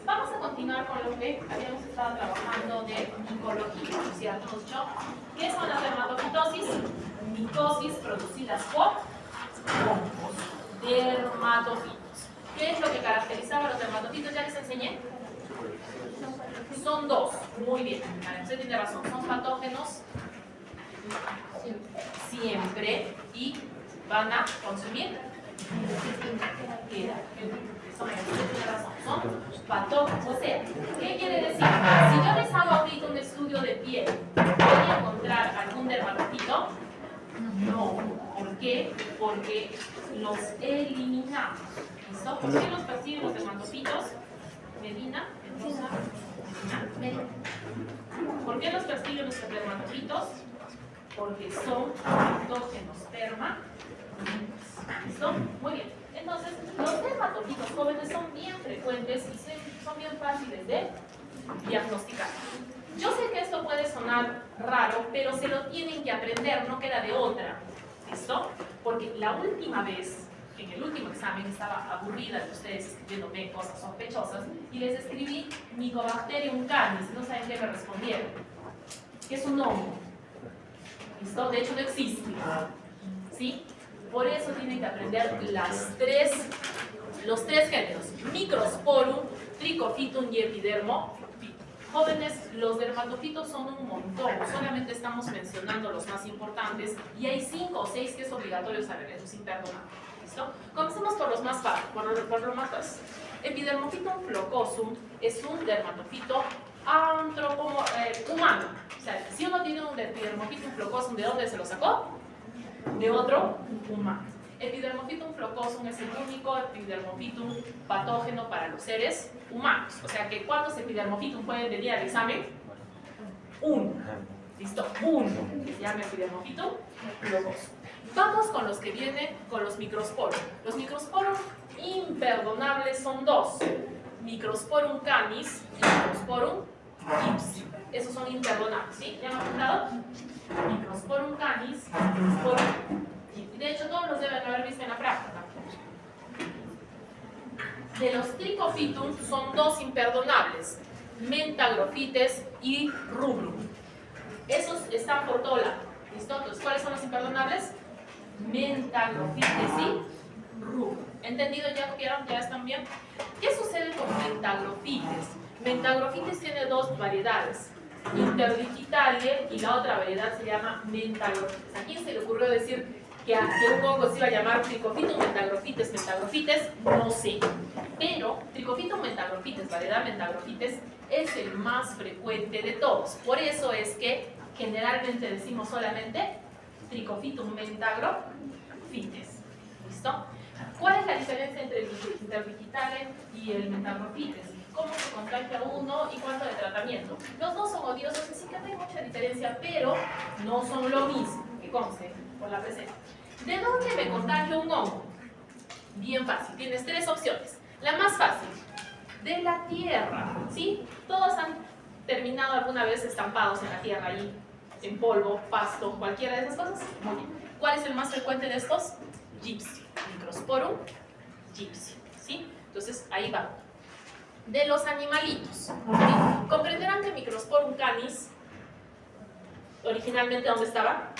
vamos a continuar con lo que habíamos estado trabajando de micología, ¿cierto? Hemos dicho, ¿qué son las dermatofitosis? Micosis producidas por hongos, dermatofitos. ¿Qué es lo que caracterizaba a los dermatofitos? Ya les enseñé. Son dos, muy bien, usted tiene razón, son patógenos siempre y van a consumir queda. Eso me tiene razón, son patógenos. O sea, ¿qué quiere decir? Si yo les hago ahorita un estudio de piel, ¿voy a encontrar algún dermatofito? No. ¿Por qué? Porque los eliminamos. ¿Listo? ¿Por qué los persiguen los dermatofitos? Medina, Mendoza, Medina. ¿Por qué los persiguen los dermatofitos? Porque son patógenos dermatofitos. ¿Listo? Muy bien. Entonces, los dermatofitos jóvenes son bien frecuentes y son bien fáciles de diagnosticar. Yo sé que esto puede sonar raro, pero se lo tienen que aprender, no queda de otra. ¿Listo? Porque la última vez, en el último examen, estaba aburrida de ustedes escribiéndome cosas sospechosas y les escribí Mycobacterium canis. No saben qué me respondieron. Que es un hongo. ¿Listo? De hecho, no existe. ¿Sí? Por eso tienen que aprender los tres géneros: Microsporum, Trichophytum y Epidermophytum. Jóvenes, los dermatofitos son un montón, solamente estamos mencionando los más importantes y hay 5 o 6 que es obligatorio saber, eso es imperdonable. ¿Listo? Comencemos por los más fáciles, por lo más fácil. Epidermophytum flocosum es un dermatofito humano. O sea, si uno tiene un Epidermophytum flocosum, ¿de dónde se lo sacó? De otro humano. Epidermophytum flocosum es el único epidermophytum patógeno para los seres humanos. O sea que ¿cuántos epidermophytum pueden venir al examen? Uno. ¿Listo? Uno. Que se llama epidermophytum flocosum. Vamos con los que vienen con los microsporum. Los microsporum imperdonables son dos: Microsporum canis y Microsporum gypsy. Esos son imperdonables, ¿sí? ¿Ya me han apuntado? Microsporum canis, Microsporum gypsy. De hecho, todos los deben haber visto en la práctica. De los Trichophytum son dos imperdonables: Mentagrophytes y Rubrum. Esos están por todo lado. ¿Listo? Entonces, ¿cuáles son los imperdonables? Mentagrophytes y Rubrum. ¿Entendido? ¿Ya copiaron? ¿Ya están bien? ¿Qué sucede con Mentagrophytes? Mentagrophytes tiene dos variedades: Interdigitale y la otra variedad se llama Mentagrophytes. ¿A quién se le ocurrió decir que un hongo se iba a llamar Trichophytum mentagrophytes? No sé. Pero Trichophytum mentagrophytes, variedad Mentagrophytes, es el más frecuente de todos. Por eso es que generalmente decimos solamente Trichophytum mentagrophytes. ¿Listo? ¿Cuál es la diferencia entre el Interdigitale y el Mentagrophytes? ¿Cómo se contagia uno y cuánto de tratamiento? Los dos son odiosos, así que no hay mucha diferencia, pero no son lo mismo, que conste por la presente. ¿De dónde me contagia un hongo? Bien fácil, tienes 3 opciones. La más fácil, de la tierra, ¿sí? Todos han terminado alguna vez estampados en la tierra, ahí, en polvo, pasto, cualquiera de esas cosas. Muy bien. ¿Cuál es el más frecuente de estos? Gypsy, Microsporum gypsy, ¿sí? Entonces, ahí va. De los animalitos, ¿sí? Comprenderán que Microsporum canis, originalmente, ¿dónde estaba?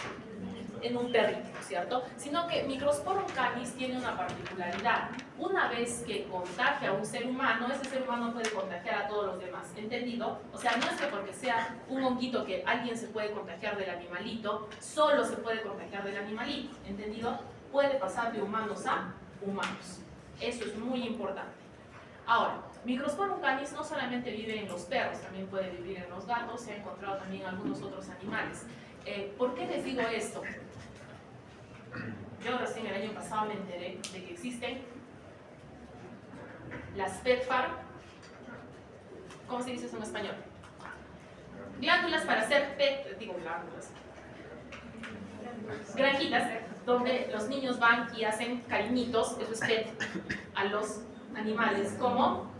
En un perrito, ¿cierto? Sino que Microsporum canis tiene una particularidad. Una vez que contagia a un ser humano, ese ser humano puede contagiar a todos los demás. ¿Entendido? O sea, no es que porque sea un honguito que alguien se puede contagiar del animalito, solo se puede contagiar del animalito. ¿Entendido? Puede pasar de humanos a humanos. Eso es muy importante. Ahora, Microsporum canis no solamente vive en los perros, también puede vivir en los gatos, se ha encontrado también en algunos otros animales. ¿Por qué les digo esto? Yo recién el año pasado me enteré de que existen las PEPFAR, ¿cómo se dice eso en español? Glándulas para hacer glándulas. Granjitas, donde los niños van y hacen cariñitos, eso es PET, a los animales, como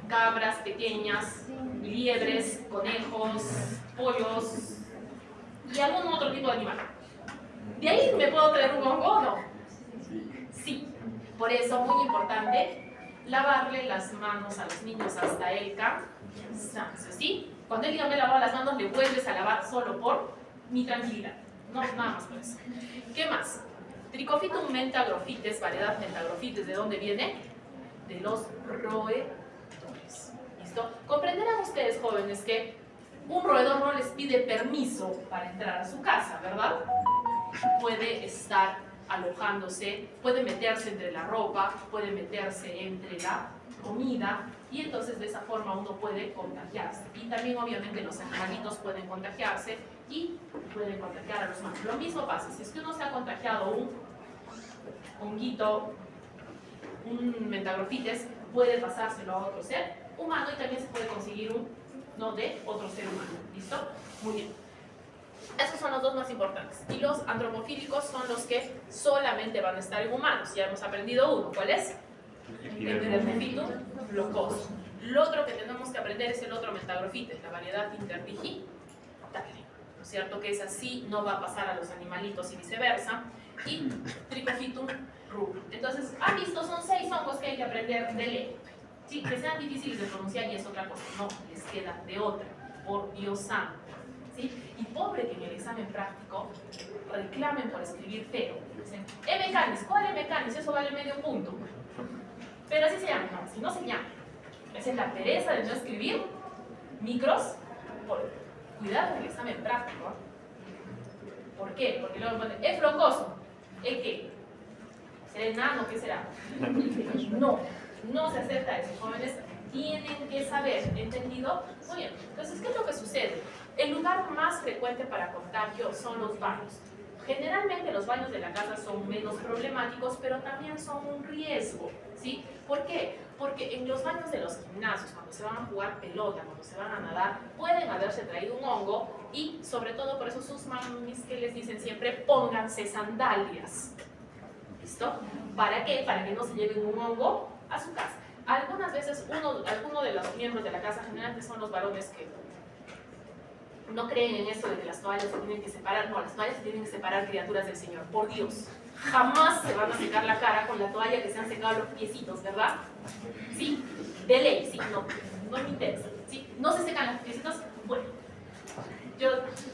cabras pequeñas, liebres, conejos, pollos y algún otro tipo de animal. ¿De ahí me puedo traer un hongo o no? Sí. Por eso, muy importante, lavarle las manos a los niños hasta el cansancio, ¿sí? Cuando él diga me he lavado las manos, le vuelves a lavar solo por mi tranquilidad. No, nada más por eso. ¿Qué más? Trichophytum mentagrofites, variedad mentagrofites, ¿de dónde viene? De los roedores. ¿Listo? Comprenderán ustedes, jóvenes, que un roedor no les pide permiso para entrar a su casa, ¿verdad? Puede estar alojándose, puede meterse entre la ropa, puede meterse entre la comida, y entonces de esa forma uno puede contagiarse. Y también obviamente los animalitos pueden contagiarse y pueden contagiar a los humanos. Lo mismo pasa, si es que uno se ha contagiado un honguito, un mentagrofites, puede pasárselo a otro ser humano y también se puede conseguir uno de otro ser humano. ¿Listo? Muy bien. Esos son los dos más importantes. Y los antropofílicos son los que solamente van a estar en humanos. Ya hemos aprendido uno. ¿Cuál es? El Epidermophytum locoso. Lo otro que tenemos que aprender es el otro mentagrofites, la variedad interdigitale. ¿No es cierto? Que es así, no va a pasar a los animalitos y viceversa. Y Trichophytum rubrum. Entonces, ¿han visto? Son 6 hongos que hay que aprender de ley. Sí, que sean difíciles de pronunciar y es otra cosa. No, les queda de otra. Por Dios santo. ¿Sí? Y pobre que en el examen práctico reclamen por escribir feo. Dicen, M. canis, ¿cuál M. canis? Eso vale medio punto. Pero así se llama, no, si no se llama. Esa es la pereza de no escribir micros. Cuidado en el examen práctico. ¿Por qué? Porque luego ponen, ¿es flocoso? ¿Es qué? ¿Será enano? ¿Qué será? No, no se acepta eso, jóvenes. Tienen que saber, ¿entendido? Muy bien. Entonces, ¿qué es lo que sucede? El lugar más frecuente para contagio son los baños. Generalmente los baños de la casa son menos problemáticos, pero también son un riesgo, ¿sí? ¿Por qué? Porque en los baños de los gimnasios, cuando se van a jugar pelota, cuando se van a nadar, pueden haberse traído un hongo y sobre todo por eso sus mamis que les dicen siempre, pónganse sandalias. ¿Listo? ¿Para qué? Para que no se lleven un hongo a su casa. Algunas veces alguno de los miembros de la casa, generalmente son los varones que no creen en esto de que las toallas se tienen que separar. No, las toallas se tienen que separar, criaturas del Señor, por Dios. Jamás se van a secar la cara con la toalla que se han secado los piecitos, ¿verdad? Sí, de ley, sí, no me interesa. ¿Sí? No se secan los piecitos, bueno. Yo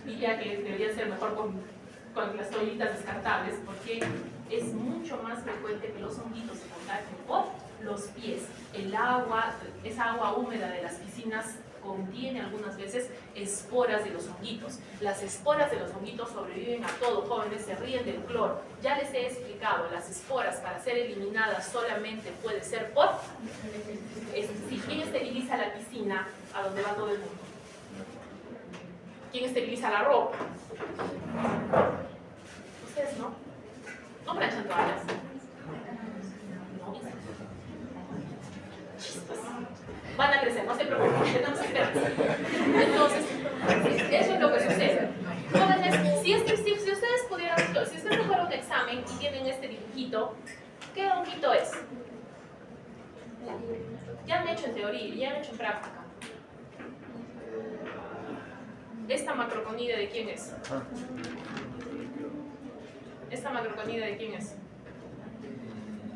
diría que debería ser mejor con las toallitas descartables, porque es mucho más frecuente que los honguitos se contagien por los pies. El agua, esa agua húmeda de las piscinas contiene algunas veces esporas de los honguitos. Las esporas de los honguitos sobreviven a todo, jóvenes, se ríen del cloro. Ya les he explicado, las esporas para ser eliminadas solamente puede ser por... ¿Quién esteriliza la piscina a donde va todo el mundo? ¿Quién esteriliza la ropa? Ustedes no. ¿No planchan toallas? Van a crecer, no se preocupen, tenemos esperanza. Entonces, eso es lo que sucede. Jóvenes, si ustedes pudieran, si ustedes fueran un examen y tienen este dibujito, ¿qué honguito es? Ya han hecho en teoría, ya han hecho en práctica. ¿Esta macroconida de quién es? ¿Esta macroconida de quién es?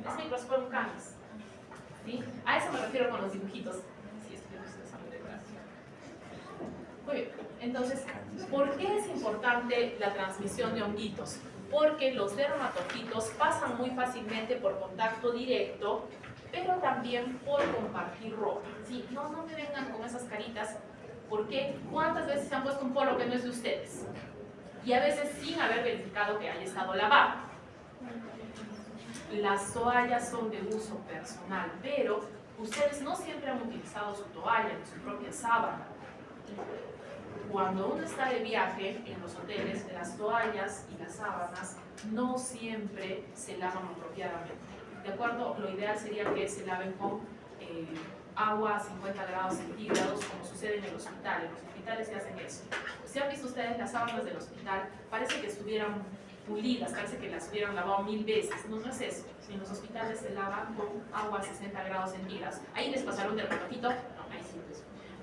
Es Microsporum canis. ¿Sí? A eso me refiero con los dibujitos. Sí, muy bien, entonces, ¿por qué es importante la transmisión de honguitos? Porque los dermatofitos pasan muy fácilmente por contacto directo, pero también por compartir ropa. ¿Sí? No me vengan con esas caritas, porque ¿cuántas veces se han puesto un polo que no es de ustedes? Y a veces sin haber verificado que haya estado lavado. Las toallas son de uso personal, pero ustedes no siempre han utilizado su toalla ni su propia sábana. Cuando uno está de viaje en los hoteles, las toallas y las sábanas no siempre se lavan apropiadamente. ¿De acuerdo? Lo ideal sería que se laven con agua a 50 grados centígrados, como sucede en el hospital. En los hospitales se hacen eso. Si han visto ustedes las sábanas del hospital, parece que estuvieran pulidas, parece que las hubieran lavado 1000 veces. No es eso. Si en los hospitales se lavan con agua a 60 grados centígrados, ahí les pasaron del ratito, no, ahí sí.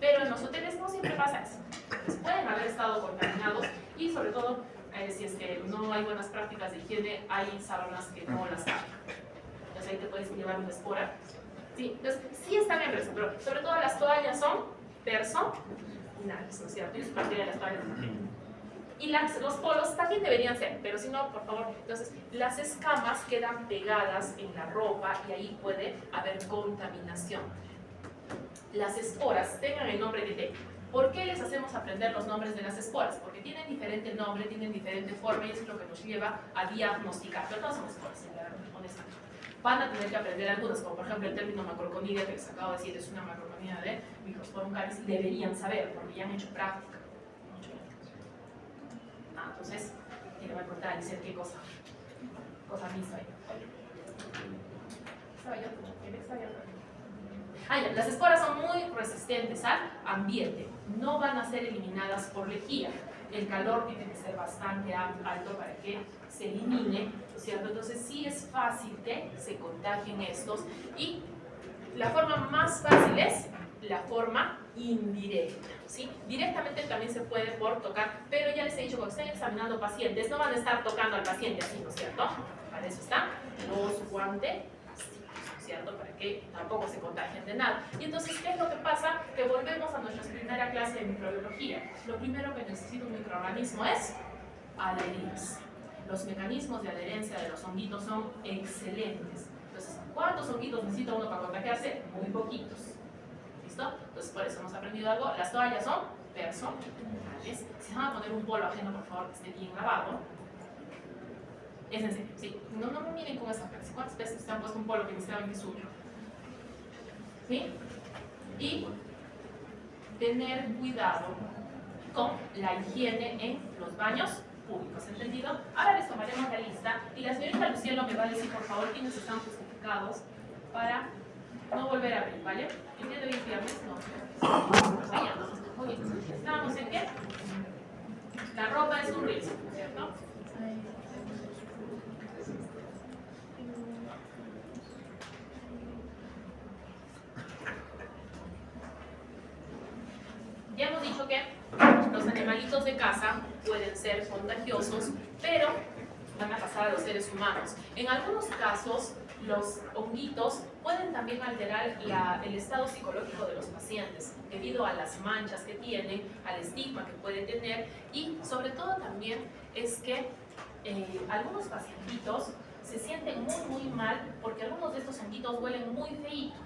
Pero en los hoteles no siempre pasa eso. Entonces pueden haber estado contaminados y sobre todo, si es que no hay buenas prácticas de higiene, hay sábanas que no las lavan. Entonces ahí te puedes llevar una espora ¿sí? Entonces, sí están en riesgo, pero sobre todo las toallas son personales, ¿no es cierto? Yo soy partidaria de las toallas. Y los polos también deberían ser, pero si no, por favor, entonces las escamas quedan pegadas en la ropa y ahí puede haber contaminación. Las esporas, tengan el nombre que tengan. ¿Por qué les hacemos aprender los nombres de las esporas? Porque tienen diferente nombre, tienen diferente forma y eso es lo que nos lleva a diagnosticar. Pero todas son esporas, honestamente. Van a tener que aprender algunas, como por ejemplo el término macroconidia que les acabo de decir, es una macroconida de Microsporum caris, deberían saber porque ya han hecho práctica. Entonces, le voy a contar y decir qué cosa misma ahí. Ya, las esporas son muy resistentes al ambiente, no van a ser eliminadas por lejía. El calor tiene que ser bastante alto para que se elimine, ¿no es cierto? Entonces sí es fácil que se contagien estos y la forma más fácil es la forma indirecta, ¿sí? Directamente también se puede por tocar, pero ya les he dicho, cuando estén examinando pacientes, no van a estar tocando al paciente así, ¿no es cierto? Para eso están los guantes, ¿no es cierto? Para que tampoco se contagien de nada. Y entonces, ¿qué es lo que pasa? Que volvemos a nuestra primera clase de microbiología. Lo primero que necesita un microorganismo es adherirse. Los mecanismos de adherencia de los honguitos son excelentes. Entonces, ¿cuántos honguitos necesita uno para contagiarse? Muy poquitos. ¿Listo? Entonces, por eso hemos aprendido algo. Las toallas son personales. Si van a poner un polo ajeno, por favor, que esté bien lavado. Es en serio, sí. No me miren con esa cara. ¿Cuántas veces se han puesto un polo que ni saben que es suyo? ¿Sí? Y tener cuidado con la higiene en los baños públicos, ¿entendido? Ahora les tomaremos la lista y la señorita Luciano me va a decir, por favor, quiénes están justificados para no volver a abrir, ¿vale? ¿El día de hoy viernes? No. Vaya, muy bien. ¿Estábamos en qué? La ropa es un riesgo, ¿cierto? Ya hemos dicho que los animalitos de casa pueden ser contagiosos, pero van a pasar a los seres humanos. En algunos casos, los honguitos pueden también alterar el estado psicológico de los pacientes debido a las manchas que tienen, al estigma que puede tener y sobre todo también es que algunos pacientitos se sienten muy mal porque algunos de estos honguitos huelen muy feíto.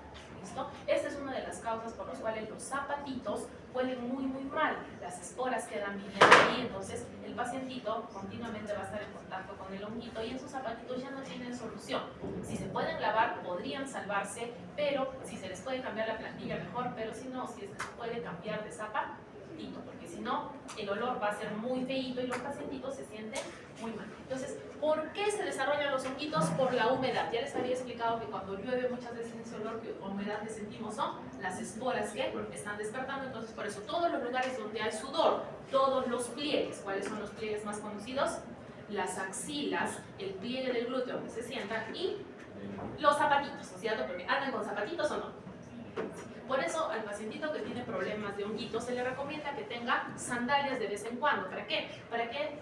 ¿Listo? Esta es una de las causas por las cuales los zapatitos huelen muy mal. Las esporas quedan viviendo ahí, entonces el pacientito continuamente va a estar en contacto con el honguito y esos zapatitos ya no tienen solución. Si se pueden lavar, podrían salvarse, pero si se les puede cambiar la plantilla, mejor, pero si no, si se puede cambiar de zapatito, porque si no, el olor va a ser muy feíto y los pacientitos se sienten muy mal. Entonces, ¿por qué se desarrollan los honguitos? Por la humedad. Ya les había explicado que cuando llueve muchas veces ese olor que humedad que sentimos son las esporas que están despertando. Entonces, por eso todos los lugares donde hay sudor, todos los pliegues, ¿cuáles son los pliegues más conocidos? Las axilas, el pliegue del glúteo donde se sientan y los zapatitos, ¿no es cierto? Porque andan con zapatitos o no. Por eso al pacientito que tiene problemas de honguitos se le recomienda que tenga sandalias de vez en cuando. ¿Para qué? Para que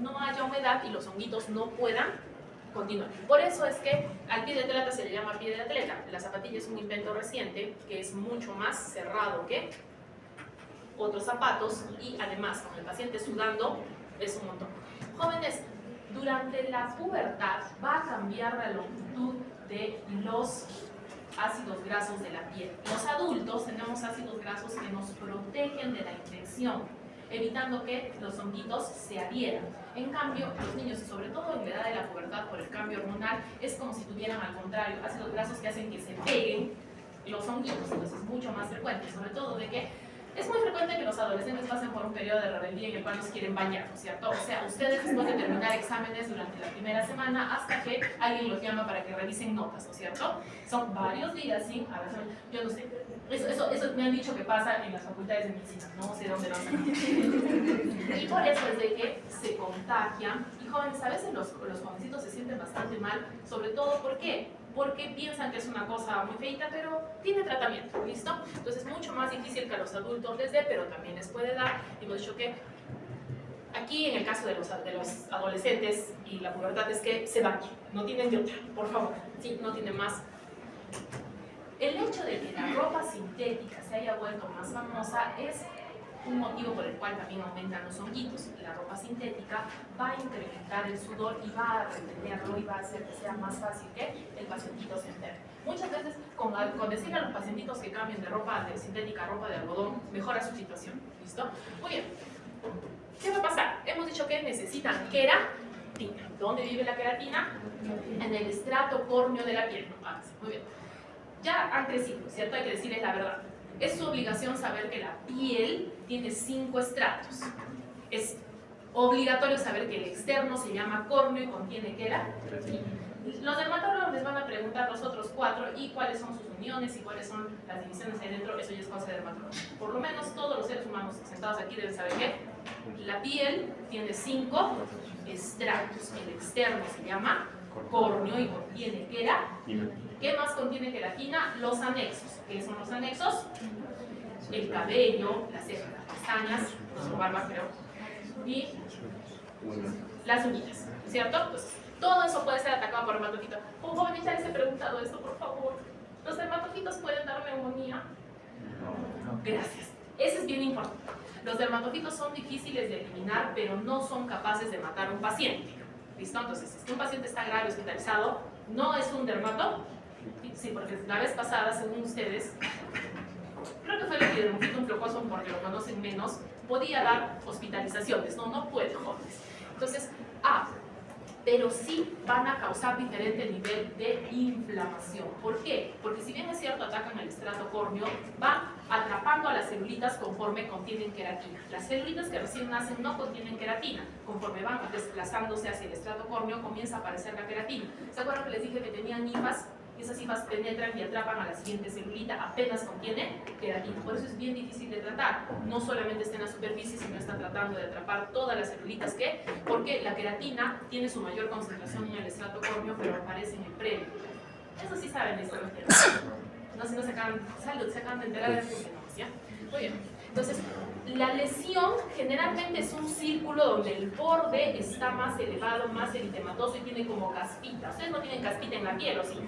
no haya humedad y los honguitos no puedan continuar. Por eso es que al pie de atleta se le llama pie de atleta. La zapatilla es un invento reciente que es mucho más cerrado que otros zapatos y además con el paciente sudando es un montón. Jóvenes, durante la pubertad va a cambiar la longitud de los ácidos grasos de la piel. Los adultos tenemos ácidos grasos que nos protegen de la infección, evitando que los honguitos se adhieran. En cambio, los niños, y sobre todo en la edad de la pubertad por el cambio hormonal, es como si tuvieran al contrario ácidos grasos que hacen que se peguen los honguitos, entonces es mucho más frecuente, sobre todo de que es muy frecuente que los adolescentes pasen por un periodo de rebeldía en el cual no se quieren bañar, ¿no es cierto? O sea, ustedes después de terminar exámenes durante la primera semana hasta que alguien los llama para que revisen notas, ¿no es cierto? Son varios días sin abrazar. Yo no sé, eso me han dicho que pasa en las facultades de medicina, no sé dónde lo hacen. Y por eso es de que se contagian. Y jóvenes, a veces los jovencitos se sienten bastante mal, sobre todo, ¿por qué? Porque piensan que es una cosa muy feita, pero tiene tratamiento, ¿listo? Entonces es mucho más difícil que a los adultos les dé, pero también les puede dar. Hemos dicho que aquí en el caso de los adolescentes y la pubertad es que se bañen, no tienen de otra, por favor, sí, no tienen más El hecho de que la ropa sintética se haya vuelto más famosa es un motivo por el cual también aumentan los honguitos. La ropa sintética va a incrementar el sudor y va a retenerlo y va a hacer que sea más fácil que el pacientito se enferme. Muchas veces con decirle a los pacientitos que cambien de ropa de sintética a ropa de algodón, mejora su situación. ¿Listo? Muy bien. ¿Qué va a pasar? Hemos dicho que necesitan queratina. ¿Dónde vive la queratina? En el estrato córneo de la piel. Muy bien. Ya han crecido, ¿cierto? Hay que decirles la verdad. Es su obligación saber que la piel tiene 5 estratos. Es obligatorio saber que el externo se llama córneo y contiene queratina. Los dermatólogos les van a preguntar los otros 4 y cuáles son sus uniones y cuáles son las divisiones ahí dentro. Eso ya es cosa de dermatólogo. Por lo menos todos los seres humanos sentados aquí deben saber que la piel tiene 5 estratos. El externo se llama córneo y contiene queratina. ¿Qué más contiene queratina? Los anexos. ¿Qué son los anexos? El cabello, las cejas, las pestañas, no barba, creo, y las uñas, ¿cierto? Entonces, todo eso puede ser atacado por dermatofito. Un joven ya les he preguntado esto, por favor. ¿Los dermatofitos pueden dar neumonía? Gracias. Eso es bien importante. Los dermatofitos son difíciles de eliminar, pero no son capaces de matar a un paciente. ¿Listo? Entonces, si un paciente está grave hospitalizado, no es un dermato. Sí, porque la vez pasada, según ustedes, creo que fue el epidermofito flocoso, porque lo conocen menos, podía dar hospitalizaciones. No puede, jóvenes. Entonces, pero sí van a causar diferente nivel de inflamación. ¿Por qué? Porque si bien es cierto, atacan el estrato córneo, van atrapando a las celulitas conforme contienen queratina. Las celulitas que recién nacen no contienen queratina. Conforme van desplazándose hacia el estrato córneo, comienza a aparecer la queratina. ¿Se acuerdan que les dije que tenían hifas? Esas hifas penetran y atrapan a la siguiente celulita, apenas contiene queratina. Por eso es bien difícil de tratar. No solamente está en la superficie, sino está tratando de atrapar todas las celulitas porque la queratina tiene su mayor concentración en el estrato córneo, pero aparece en el previo. Eso sí saben la historia. No sé, se acaban de enterar de eso, ¿ya? Muy bien. Entonces, la lesión generalmente es un círculo donde el borde está más elevado, más eritematoso y tiene como caspita. Ustedes no tienen caspita en la piel, ¿o sí?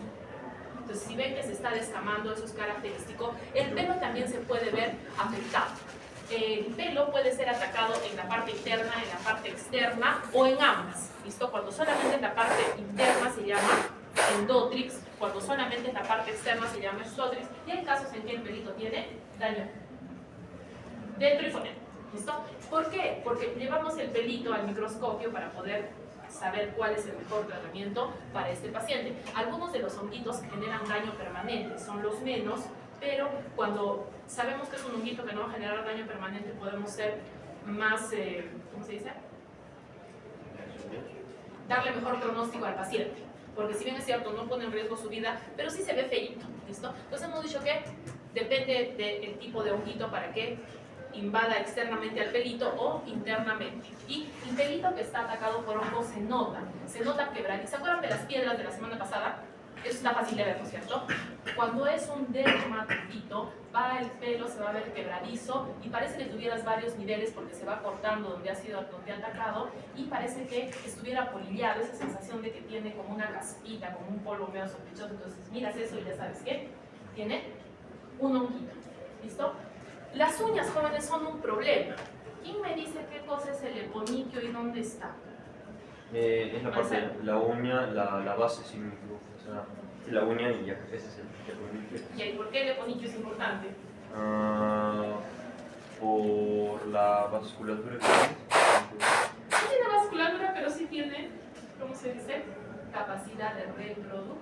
Entonces, si ven que se está descamando, eso es característico. El pelo también se puede ver afectado. El pelo puede ser atacado en la parte interna, en la parte externa o en ambas. ¿Listo? Cuando solamente en la parte interna se llama endotrix, cuando solamente en la parte externa se llama exotrix, y hay casos en que el pelito tiene daño dentro y fuera. ¿Listo? ¿Por qué? Porque llevamos el pelito al microscopio para poder saber cuál es el mejor tratamiento para este paciente. Algunos de los honguitos generan daño permanente, son los menos, pero cuando sabemos que es un honguito que no va a generar daño permanente, podemos ser más, ¿cómo se dice? Darle mejor pronóstico al paciente. Porque si bien es cierto, no pone en riesgo su vida, pero sí se ve feíto. ¿Listo? Entonces hemos dicho que depende del tipo de honguito para que invada externamente al pelito o internamente. Y el pelito que está atacado por hongos se nota quebradizo. ¿Se acuerdan de las piedras de la semana pasada? Eso está fácil de ver, ¿no es cierto? Cuando es un dermatofito, el pelo se va a ver quebradizo y parece que tuvieras varios niveles porque se va cortando donde ha atacado y parece que estuviera polillado, esa sensación de que tiene como una caspita, como un polvo medio sospechoso. Entonces miras eso y ya sabes que tiene un honguito. ¿Listo? Las uñas, jóvenes, son un problema. ¿Quién me dice qué cosa es el eponiquio y dónde está? Es la parte de la uña, la base, si no me equivoco. O sea, la uña y ya, ese es el eponiquio. ¿Y por qué el eponiquio es importante? Por la vasculatura que tiene. No tiene vasculatura, pero sí tiene, ¿cómo se dice? Capacidad de reproducción.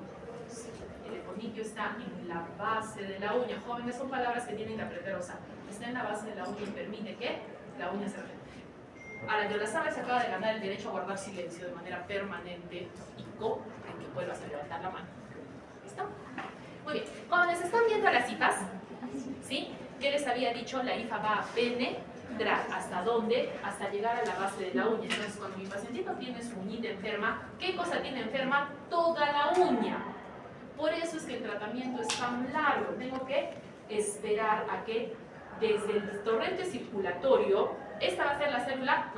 El eponiquio está en la base de la uña. Jóvenes, son palabras que tienen que aprender a usar. Está en la base de la uña y permite que la uña se reproduzca. Ahora, Yolasama se acaba de ganar el derecho a guardar silencio de manera permanente y en que vuelvas a levantar la mano. ¿Listo? Muy bien. Jóvenes, ¿están viendo las hifas? ¿Sí? ¿Qué les había dicho? La hifa va a penetrar. ¿Hasta dónde? Hasta llegar a la base de la uña. Entonces, cuando mi pacientito tiene su uñita enferma, ¿qué cosa tiene enferma? Toda la uña. Por eso es que el tratamiento es tan largo. Tengo que esperar a que desde el torrente circulatorio, esta va a ser la célula,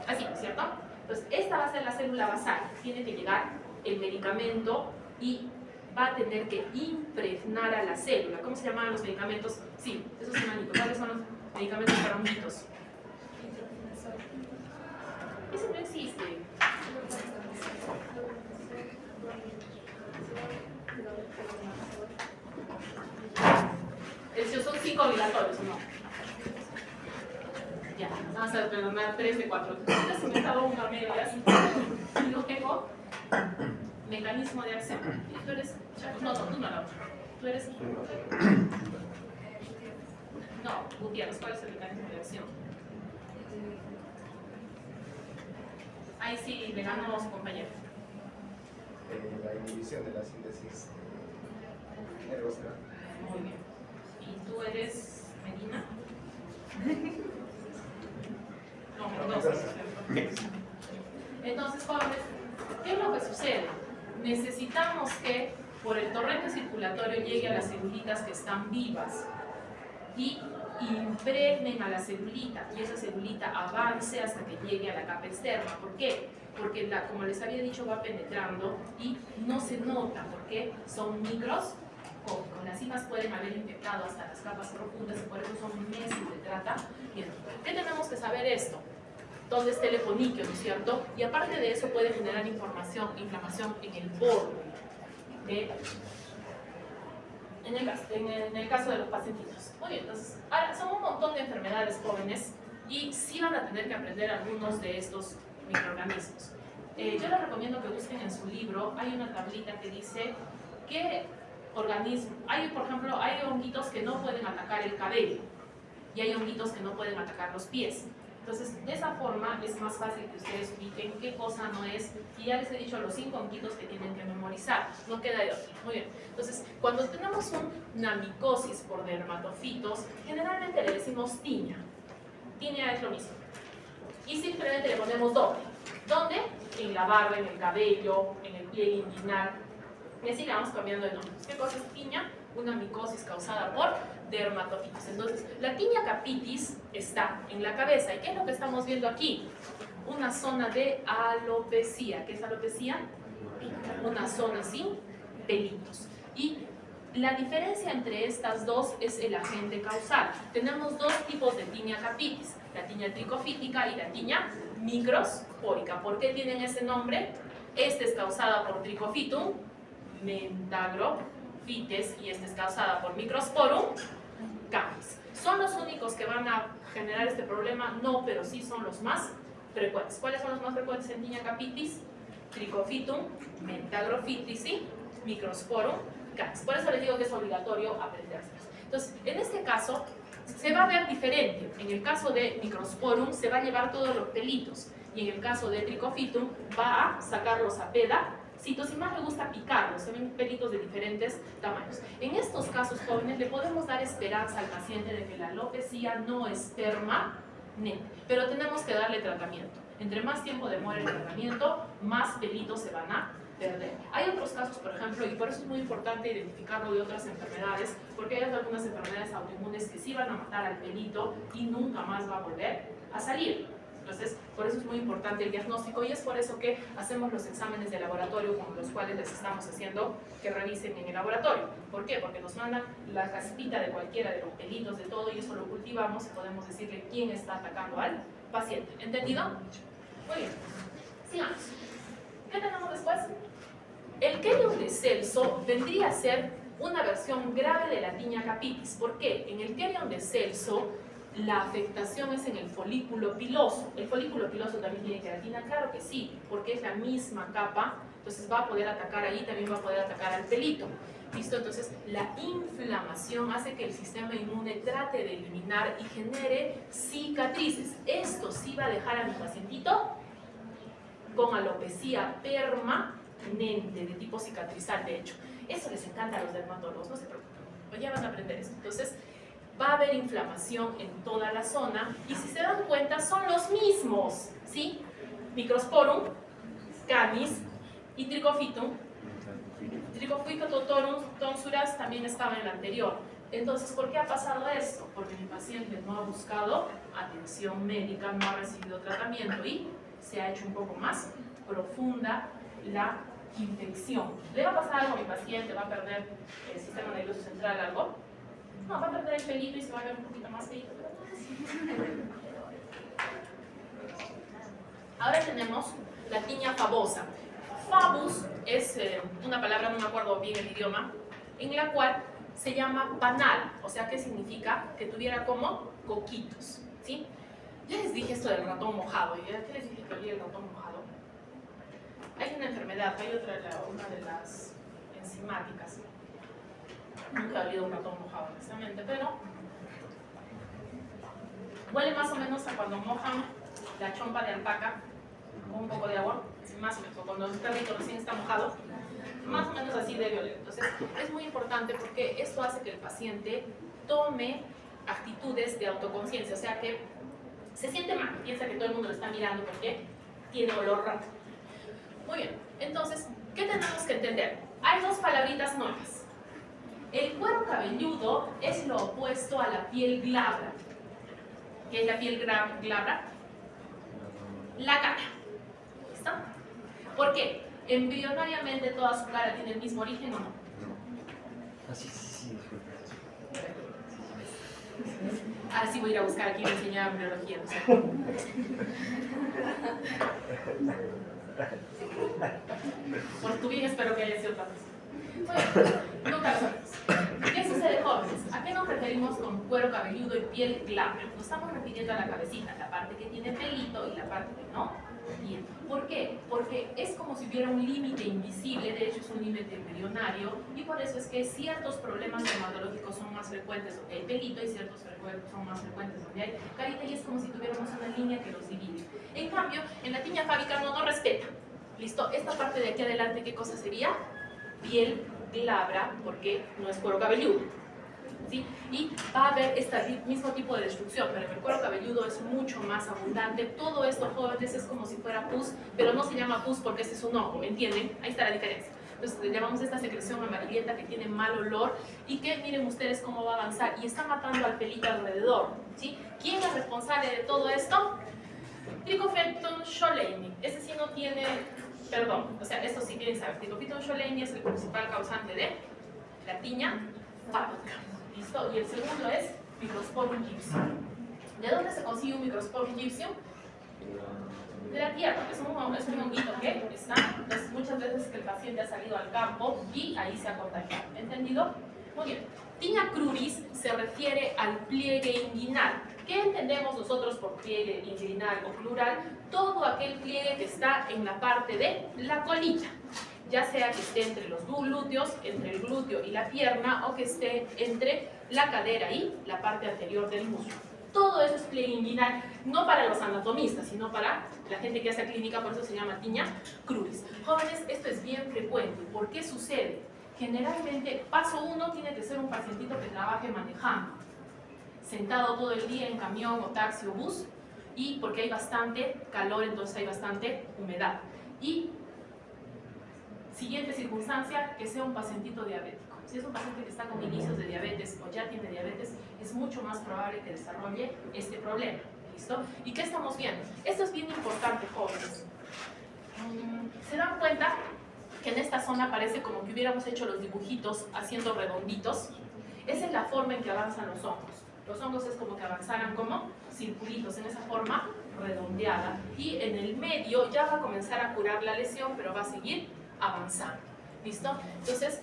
así, ¿cierto? Entonces, esta va a ser la célula basal. Tiene que llegar el medicamento y va a tener que impregnar a la célula. ¿Cómo se llamaban los medicamentos? Sí, esos son honguitos. ¿Cuáles son los medicamentos para honguitos? Eso no existe. Esos son 5 obligatorios, ¿o no? Ya, vamos a perdonar 3 de 4. Se me estaba una media. Y luego, mecanismo de acción. ¿Tú eres? No, tú no, tú eres. No, Gutiérrez, ¿cuál es el mecanismo de acción? Ahí sí le ganó a su compañero. La inhibición de la síntesis nervosa. Muy bien. ¿Y tú eres Medina? No, Mendoza. Entonces, jóvenes, ¿qué es lo que sucede? Necesitamos que por el torrente circulatorio llegue a las celulitas que están vivas y impregnen a la celulita y esa celulita avance hasta que llegue a la capa externa. ¿Por qué? Porque, como les había dicho, va penetrando y no se nota porque son micros. Con las cimas pueden haber infectado hasta las capas profundas y por eso son meses de trata. Bien, ¿qué tenemos que saber esto? ¿Dónde está el eponiquio, no es cierto? Y aparte de eso puede generar inflamación en el borde. En el caso de los pacientitos. Muy bien, entonces, ahora son un montón de enfermedades jóvenes y sí van a tener que aprender algunos de estos microorganismos. Yo les recomiendo que busquen en su libro, hay una tablita que dice qué organismo, por ejemplo, hay honguitos que no pueden atacar el cabello y hay honguitos que no pueden atacar los pies. Entonces, de esa forma es más fácil que ustedes ubiquen qué cosa no es, y ya les he dicho los 5 honguitos que tienen que memorizar, no queda de otro. Muy bien, entonces, cuando tenemos una micosis por dermatofitos, generalmente le decimos tiña. Tiña es lo mismo. Y simplemente le ponemos doble. ¿Dónde? En la barba, en el cabello, en el pliegue inguinal. Y así le vamos cambiando de nombre. ¿Qué cosa es tiña? Una micosis causada por dermatofitos. Entonces, la tiña capitis está en la cabeza. ¿Y qué es lo que estamos viendo aquí? Una zona de alopecia. ¿Qué es alopecia? Una zona sin pelitos. Y la diferencia entre estas dos es el agente causal. Tenemos dos tipos de tiña capitis, la tiña tricofítica y la tiña microspórica. ¿Por qué tienen ese nombre? Esta es causada por Trichofitum mentagrophytes y esta es causada por Microsporum canis. ¿Son los únicos que van a generar este problema? No, pero sí son los más frecuentes. ¿Cuáles son los más frecuentes en tiña capitis? Trichofitum mentagrophytes y Microsporum canis. Por eso les digo que es obligatorio aprendérselos. Entonces, en este caso, se va a ver diferente. En el caso de Microsporum se va a llevar todos los pelitos y en el caso de Trichofitum va a sacarlos a pedacitos y más le gusta picarlos, se ven pelitos de diferentes tamaños. En estos casos jóvenes le podemos dar esperanza al paciente de que la alopecia no es permanente, pero tenemos que darle tratamiento. Entre más tiempo demore el tratamiento, más pelitos se van a perder. Hay otros casos, por ejemplo, y por eso es muy importante identificarlo de otras enfermedades, porque hay algunas enfermedades autoinmunes que sí van a matar al pelito y nunca más va a volver a salir. Entonces, por eso es muy importante el diagnóstico y es por eso que hacemos los exámenes de laboratorio con los cuales les estamos haciendo que revisen en el laboratorio. ¿Por qué? Porque nos mandan la caspita de cualquiera de los pelitos, de todo, y eso lo cultivamos y podemos decirle quién está atacando al paciente. ¿Entendido? Muy bien. Sigamos. ¿Qué tenemos después? El Kerion de Celso vendría a ser una versión grave de la tiña capitis. ¿Por qué? En el Kerion de Celso la afectación es en el folículo piloso. ¿El folículo piloso también tiene queratina? Claro que sí, porque es la misma capa, entonces va a poder atacar ahí, también va a poder atacar al pelito. ¿Listo? Entonces, la inflamación hace que el sistema inmune trate de eliminar y genere cicatrices. Esto sí va a dejar a mi pacientito con alopecia permanente, de tipo cicatrizal, de hecho. Eso les encanta a los dermatólogos, no se preocupen, pues ya van a aprender esto. Entonces, va a haber inflamación en toda la zona y si se dan cuenta son los mismos, ¿sí? Microsporum canis y Trichofitum. Trichofitum tonsuras también estaba en la anterior. Entonces, ¿por qué ha pasado esto? Porque mi paciente no ha buscado atención médica, no ha recibido tratamiento y se ha hecho un poco más profunda la infección. ¿Le va a pasar algo a mi paciente? ¿Va a perder el sistema nervioso central algo? No, va a perder el pelito y se va a ver un poquito más feito, pero no es. Ahora tenemos la tiña fabosa. Fabus es una palabra, no me acuerdo bien el idioma, en la cual se llama panal, o sea, ¿qué significa? Que tuviera como coquitos, ¿sí? Ya les dije esto del ratón mojado, ¿y qué les dije que olía el ratón mojado? Hay una enfermedad, hay otra, una de las enzimáticas. Nunca he olido un ratón mojado, honestamente, pero huele más o menos a cuando mojan la chompa de alpaca con un poco de agua, más o menos, o cuando el perrito recién está mojado, más o menos así debe oler. Entonces, es muy importante porque esto hace que el paciente tome actitudes de autoconciencia, o sea que se siente mal, piensa que todo el mundo lo está mirando porque tiene olor raro. Muy bien, entonces, ¿qué tenemos que entender? Hay dos palabritas nuevas. El cuero cabelludo es lo opuesto a la piel glabra. ¿Qué es la piel glabra? La cara. ¿Listo? ¿Por qué? ¿Embrionariamente toda su cara tiene el mismo origen o no? Ah, sí, disculpe. Ahora sí voy a ir a buscar aquí y enseñar embriología. No sé. Por tu bien espero que haya sido otra cosa. Bueno, nunca lo sabemos. ¿Qué sucede, jóvenes? ¿A qué nos referimos con cuero cabelludo y piel glabra? Nos estamos refiriendo a la cabecita, la parte que tiene pelito y la parte que no tiene. ¿Por qué? Porque es como si hubiera un límite invisible, de hecho es un límite embrionario, y por eso es que ciertos problemas dermatológicos son más frecuentes donde hay pelito y ciertos son más frecuentes donde hay carita, y es como si tuviéramos una línea que los divide. En cambio, en la tiña fábica no respeta. ¿Listo? Esta parte de aquí adelante, ¿qué cosa sería? Piel glabra, porque no es cuero cabelludo, ¿sí? Y va a haber este mismo tipo de destrucción, pero el cuero cabelludo es mucho más abundante. Todo esto, jóvenes, es como si fuera pus, pero no se llama pus porque este es un ojo, ¿entienden? Ahí está la diferencia. Entonces le llamamos esta secreción amarillenta que tiene mal olor y que miren ustedes cómo va a avanzar y está matando al pelito alrededor, ¿sí? ¿Quién es responsable de todo esto? Trichophyton scholemi. Ese sí no tiene... Perdón, o sea, esto sí quieren saber. Trichophyton scholemi es el principal causante de la tiña fábica. ¿Listo? Y el segundo es Microsporium gypsum. ¿De dónde se consigue un Microsporium gypsum? De la tierra, es un honguito que está, entonces muchas veces que el paciente ha salido al campo y ahí se ha contagiado. ¿Entendido? Muy bien. Tiña cruris se refiere al pliegue inguinal. ¿Qué entendemos nosotros por pliegue inguinal o plural? Todo aquel pliegue que está en la parte de la colita, ya sea que esté entre los glúteos, entre el glúteo y la pierna, o que esté entre la cadera y la parte anterior del muslo. Todo eso es pliegue inguinal, no para los anatomistas, sino para la gente que hace clínica, por eso se llama tiña cruris. Jóvenes, esto es bien frecuente. ¿Por qué sucede? Generalmente, paso 1 tiene que ser un pacientito que trabaje manejando, sentado todo el día en camión o taxi o bus, y porque hay bastante calor, entonces hay bastante humedad. Y siguiente circunstancia, que sea un pacientito diabético. Si es un paciente que está con inicios de diabetes o ya tiene diabetes, es mucho más probable que desarrolle este problema. ¿Listo? ¿Y qué estamos viendo? Esto es bien importante, jóvenes. ¿Se dan cuenta que en esta zona parece como que hubiéramos hecho los dibujitos haciendo redonditos? Esa es la forma en que avanzan los hongos. Los hongos es como que avanzaran como circulitos en esa forma redondeada, y en el medio ya va a comenzar a curar la lesión, pero va a seguir avanzando. ¿Listo? Entonces,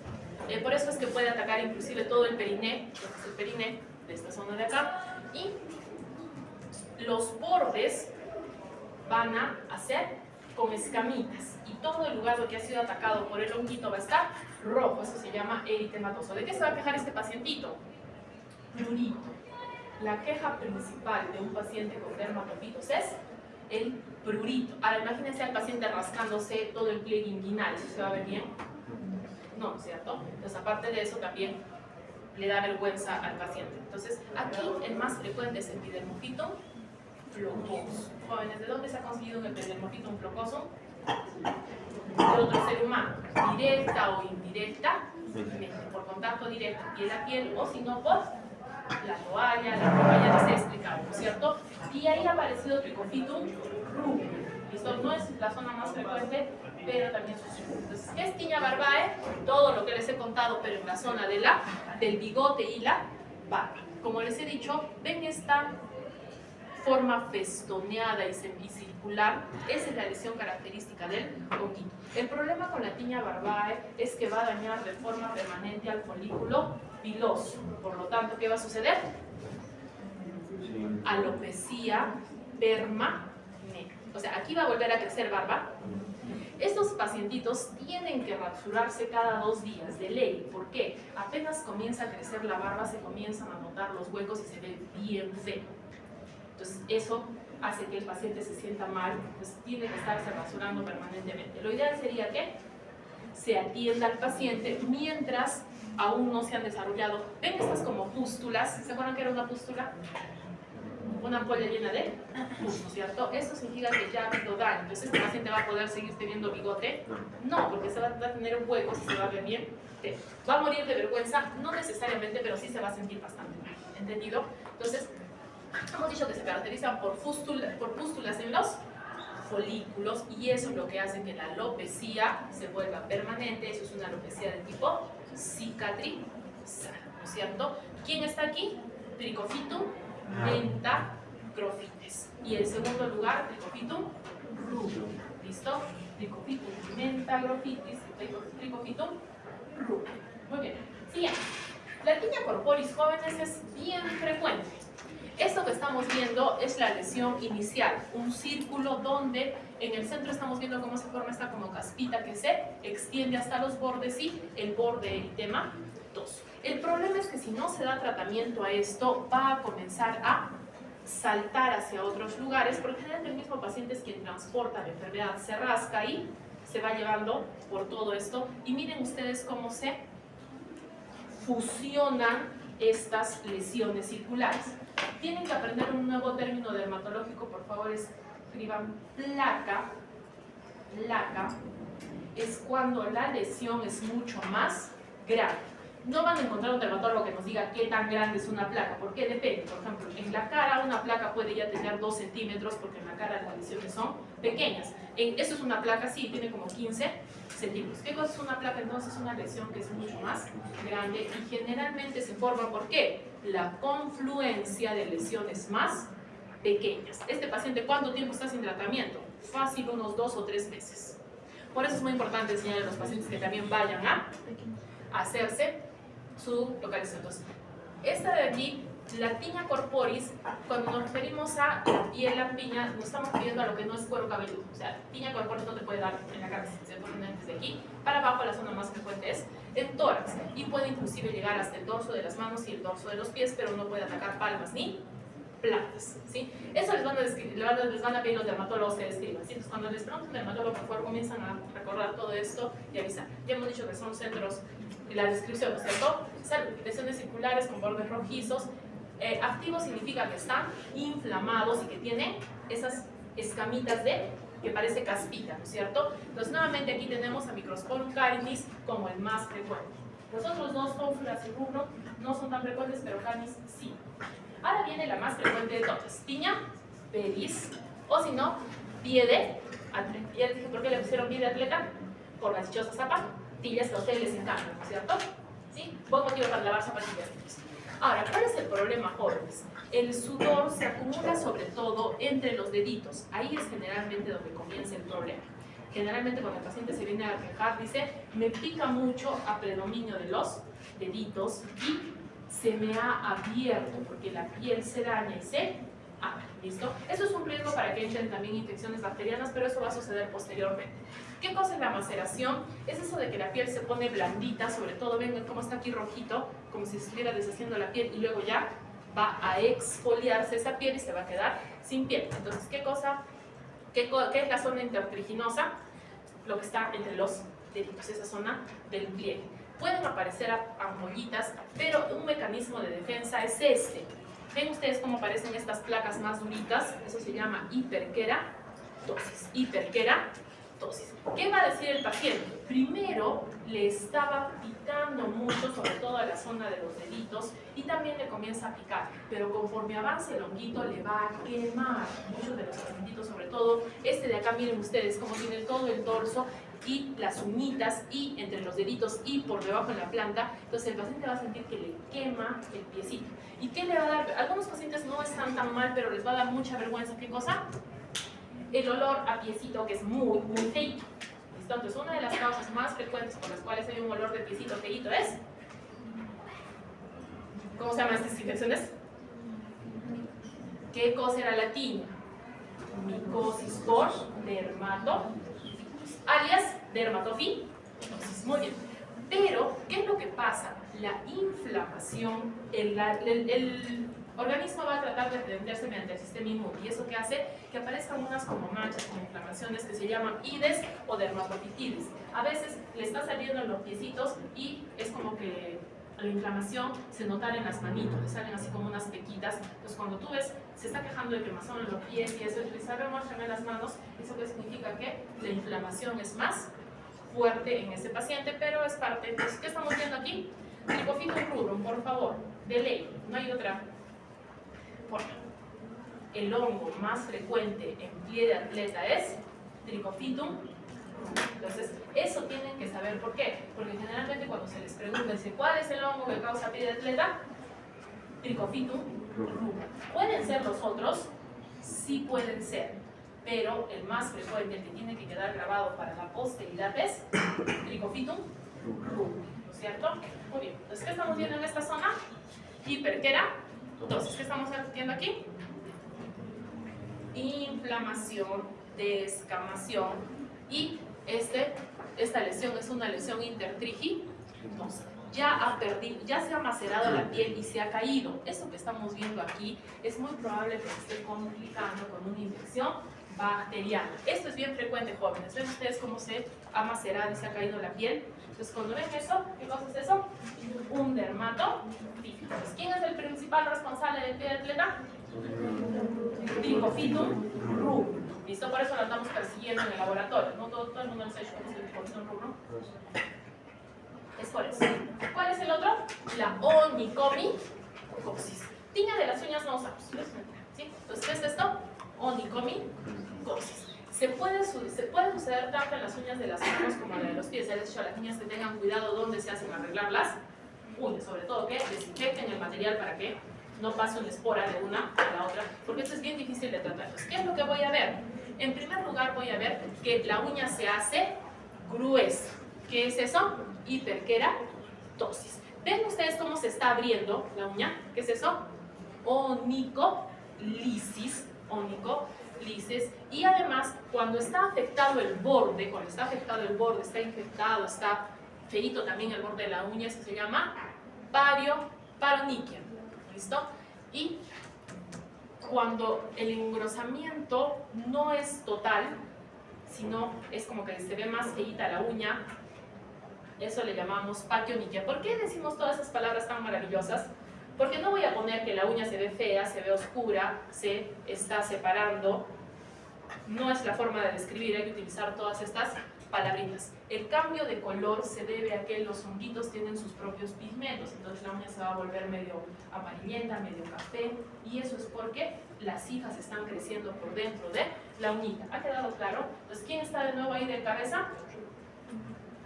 por eso es que puede atacar inclusive todo el periné, este es el periné de esta zona de acá, y los bordes van a hacer con escamitas, y todo el lugar que ha sido atacado por el honguito va a estar rojo. Eso se llama eritematoso. ¿De qué se va a quejar este pacientito? Prurito. La queja principal de un paciente con dermatofitos es el prurito. Ahora imagínense al paciente rascándose todo el pliegue inguinal. ¿Eso se va a ver bien? No, ¿cierto? Entonces, aparte de eso, también le da vergüenza al paciente. Entonces, aquí el más frecuente es el epidermofito flocoso. Jóvenes, ¿de dónde se ha conseguido un epidermofito flocoso? De otro ser humano, directa o indirectamente, por contacto directo, piel a piel, o si no, por la toalla, ya les he explicado, ¿no es cierto? Y ahí ha aparecido Trichophyton rubrum. ¿Listo? No es la zona más frecuente, pero también sucio. Entonces, ¿qué es tiña barbae? Todo lo que les he contado, pero en la zona de del bigote y la barba. Como les he dicho, ven esta forma festoneada y semicircular, esa es la lesión característica del honguito. El problema con la tiña barbae es que va a dañar de forma permanente al folículo piloso. Por lo tanto, ¿qué va a suceder? Alopecia permanente. O sea, aquí va a volver a crecer barba. Estos pacientitos tienen que rasurarse cada 2 días de ley. ¿Por qué? Apenas comienza a crecer la barba, se comienzan a notar los huecos y se ve bien feo. Entonces, eso hace que el paciente se sienta mal, pues tiene que estarse rasurando permanentemente. Lo ideal sería que se atienda al paciente mientras aún no se han desarrollado. ¿Ven estas como pústulas? ¿Se acuerdan que era una pústula? Una ampolla llena de pus, ¿no es cierto? Eso significa que ya ha habido daño. Entonces, ¿este paciente va a poder seguir teniendo bigote? No, porque se va a tener huecos y se va a ver bien. Va a morir de vergüenza, no necesariamente, pero sí se va a sentir bastante mal. ¿Entendido? Entonces, hemos dicho que se caracterizan por pústulas en los folículos y eso es lo que hace que la alopecia se vuelva permanente. Eso es una alopecia de tipo cicatrizal, ¿no es cierto? ¿Quién está aquí? Trichophytum mentacrofites. Y en segundo lugar, Trichophytum rubrum. ¿Listo? Trichophytum mentacrofitis, Trichophytum rubrum. Muy bien. Siguiente. La tiña corporis jóvenes es bien frecuente. Esto que estamos viendo es la lesión inicial, un círculo donde en el centro estamos viendo cómo se forma esta como caspita que se extiende hasta los bordes y el borde eritematoso. El problema es que si no se da tratamiento a esto, va a comenzar a saltar hacia otros lugares, porque generalmente el mismo paciente es quien transporta la enfermedad, se rasca y se va llevando por todo esto. Y miren ustedes cómo se fusionan estas lesiones circulares. Tienen que aprender un nuevo término dermatológico, por favor escriban placa. Placa es cuando la lesión es mucho más grande. No van a encontrar un dermatólogo que nos diga qué tan grande es una placa, porque depende. Por ejemplo, en la cara una placa puede ya tener 2 centímetros, porque en la cara las lesiones son pequeñas. Eso es una placa, sí, tiene como 15 centímetros. ¿Qué cosa es una placa? Entonces es una lesión que es mucho más grande y generalmente se forma, ¿por qué? La confluencia de lesiones más pequeñas. Este paciente, ¿cuánto tiempo está sin tratamiento? Fácil, unos 2 o 3 meses. Por eso es muy importante enseñarle a los pacientes que también vayan a hacerse su localización. Entonces, esta de aquí, la tiña corporis, cuando nos referimos a la piel lampiña, nos estamos refiriendo a lo que no es cuero cabelludo. O sea, tiña corporis no te puede dar en la cabeza, se pone desde aquí para abajo. La zona más frecuente es el tórax y puede inclusive llegar hasta el dorso de las manos y el dorso de los pies, pero no puede atacar palmas ni plantas, ¿sí? Eso les van a pedir los dermatólogos que describan, ¿sí? Entonces, cuando les preguntan a un dermatólogo, por favor, comienzan a recordar todo esto y avisar. Ya hemos dicho que son centros, la descripción, ¿no es cierto? Lesiones circulares con bordes rojizos. Activos significa que están inflamados y que tienen esas escamitas que parece caspita, ¿no es cierto? Entonces, nuevamente aquí tenemos a Microsporum canis como el más frecuente. Los otros dos, tónsulas y rubrum, no son tan frecuentes, pero canis sí. Ahora viene la más frecuente de todas, tiña pedis, o si no, pie de atleta. Ya les dije por qué le pusieron pie de atleta, por las dichosas zapatillas que a ustedes les encantan, ¿no es cierto? ¿Sí? Buen motivo para lavar zapatillas. Ahora, ¿cuál es el problema, jóvenes? El sudor se acumula sobre todo entre los deditos. Ahí es generalmente donde comienza el problema. Generalmente cuando el paciente se viene a quejar, dice, me pica mucho a predominio de los deditos y se me ha abierto porque la piel se daña y se abre. ¿Listo? Eso es un riesgo para que entren también infecciones bacterianas, pero eso va a suceder posteriormente. ¿Qué cosa es la maceración? Es eso de que la piel se pone blandita, sobre todo, ven cómo está aquí rojito, como si se estuviera deshaciendo la piel y luego ya va a exfoliarse esa piel y se va a quedar sin piel. Entonces, ¿qué es la zona intertriginosa? Lo que está entre los deditos, esa zona del pliegue. Pueden aparecer ampollitas, pero un mecanismo de defensa es este. ¿Ven ustedes cómo aparecen estas placas más duritas? Eso se llama hiperkeratosis. Hiperkeratosis. ¿Qué va a decir el paciente? Primero le estaba picando mucho, sobre todo a la zona de los deditos, y también le comienza a picar, pero conforme avance el honguito le va a quemar muchos de los pacientitos, sobre todo este de acá. Miren ustedes cómo tiene todo el dorso y las uñitas y entre los deditos y por debajo en la planta, entonces el paciente va a sentir que le quema el piecito. ¿Y qué le va a dar? Algunos pacientes no están tan mal, pero les va a dar mucha vergüenza. ¿Qué cosa? El olor a piecito, que es muy feito. ¿Listo? Entonces una de las causas más frecuentes por las cuales hay un olor de piecito feito es... ¿Cómo se llaman estas infecciones? ¿Qué cosa era la tiña? Micosis por dermatofitos, alias dermatofitosis. Muy bien. Pero, ¿qué es lo que pasa? La inflamación, el organismo va a tratar de defenderse mediante el sistema inmune. ¿Y eso qué hace? Que aparezcan unas como manchas, como inflamaciones que se llaman ides o dermatofitides. A veces le está saliendo en los piecitos y es como que la inflamación se nota en las manitos, le salen así como unas pequitas. Entonces cuando tú ves, se está quejando de quemazón en los pies y eso, y sabe, muéstrame las manos, eso que significa que la inflamación es más fuerte en ese paciente, pero es parte. Entonces, ¿qué estamos viendo aquí? Trichofitum rubrum, por favor, de ley, no hay otra forma. El hongo más frecuente en pie de atleta es Trichofitum rubrum. Entonces, eso tienen que saber por qué. Porque generalmente cuando se les pregunta, dice, ¿cuál es el hongo que causa pie de atleta? Trichofitum rubrum. ¿Pueden ser los otros? Sí pueden ser. Pero el más frecuente, el que tiene que quedar grabado para la posteridad es Trichofitum rubrum. ¿No es cierto? Muy bien. Entonces, ¿qué estamos viendo en esta zona? Hiperquera. Entonces, ¿qué estamos viendo aquí? Inflamación, descamación y esta lesión es una lesión intertriginosa. Ya se ha macerado la piel y se ha caído. Eso que estamos viendo aquí es muy probable que se esté complicando con una infección bacteriana. Esto es bien frecuente, jóvenes. ¿Ven ustedes cómo se ha macerado y se ha caído la piel? Entonces, cuando ven eso, ¿qué cosa es eso? Un dermatofito. Entonces, ¿quién es el principal responsable del pie de atleta? Trichofitum rubrum. ¿Listo? Por eso lo andamos persiguiendo en el laboratorio. No todo el mundo lo sabe cómo es el Trichofitum rubrum. Es por eso. ¿Cuál es el otro? La onicomicosis. Tiña de las uñas no usamos. ¿Sí? Entonces, ¿qué es esto? Onicomicosis. Se puede suceder tanto en las uñas de las manos como en la de los pies. Ya les he dicho a las niñas que tengan cuidado dónde se hacen arreglar las uñas. Sobre todo que desinfecten el material para que no pase una espora de una a la otra, porque esto es bien difícil de tratar. Entonces, ¿qué es lo que voy a ver? En primer lugar voy a ver que la uña se hace gruesa. ¿Qué es eso? Hiperkeratosis. ¿Ven ustedes cómo se está abriendo la uña? ¿Qué es eso? Onicolisis. Y además, cuando está afectado el borde, está infectado, está feíto también el borde de la uña, eso se llama paroniquia. ¿Listo? Y cuando el engrosamiento no es total, sino es como que se ve más feíta la uña, eso le llamamos paquioniquia. ¿Por qué decimos todas esas palabras tan maravillosas? Porque no voy a poner que la uña se ve fea, se ve oscura, se está separando. No es la forma de describir, hay que utilizar todas estas palabritas. El cambio de color se debe a que los honguitos tienen sus propios pigmentos, entonces la uña se va a volver medio amarillenta, medio café, y eso es porque las hijas están creciendo por dentro de la uñita. ¿Ha quedado claro? Entonces, ¿quién está de nuevo ahí de cabeza?